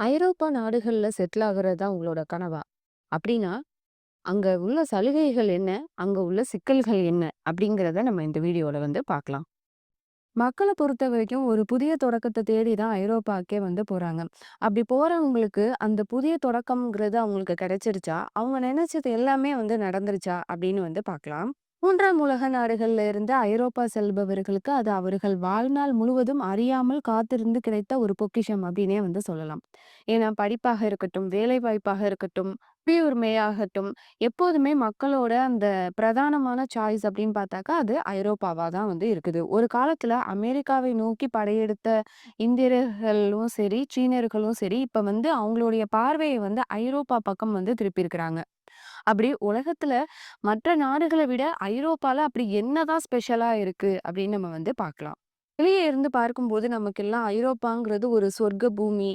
ஐரோப்பா நாடுகள்ல செட்டில் ஆகுறது தான் உங்களோட கனவா? அப்படின்னா, அங்க உள்ள சலுகைகள் என்ன? அங்க உள்ள சிக்கல்கள் என்ன? அப்படிங்கிறத நம்ம இந்த வீடியோல பார்க்கலாம். மக்கள பொறுத்தவரைக்கும் ஒரு புதிய தொடக்கத்த தேடி தான் ஐரோப்பாக்கே போறாங்க. அப்படி போறவங்களுக்கு அந்த புதிய தொடக்கம்ங்கிறது அவங்களுக்கு கிடைச்சிருச்சா? அவங்க நினைச்சது எல்லாமே நடந்துருச்சா? அப்படின்னு பார்க்கலாம். 3ஆம் உலக நாடுகள்ல இருந்து ஐரோப்பா செல்பவர்களுக்கு அது அவர்கள் வாழ்நாள் முழுவதும் அறியாமல் காத்திருந்து கிடைத்த ஒரு பொக்கிஷம் அப்படின்னே சொல்லலாம். ஏன்னா படிப்பாக இருக்கட்டும், வேலைவாய்ப்பாக இருக்கட்டும், குடியுரிமையாகட்டும், எப்போதுமே மக்களோட அந்த பிரதானமான சாய்ஸ் அப்படின்னு பார்த்தாக்கா, அது ஐரோப்பாவா தான் இருக்குது. ஒரு காலத்துல அமெரிக்காவை நோக்கி படையெடுத்த இந்தியர்களும் சரி, சீனர்களும் சரி, இப்ப அவங்களுடைய பார்வைய ஐரோப்பா பக்கம் திருப்பியிருக்கிறாங்க. அப்படி உலகத்துல மற்ற நாடுகள விட ஐரோப்பால அப்படி என்னதான் ஸ்பெஷலா இருக்கு அப்படின்னு நம்ம பார்க்கலாம். வெளியே இருந்து பார்க்கும்போது நமக்கெல்லாம் ஐரோப்பாங்கிறது ஒரு சொர்க்க பூமி.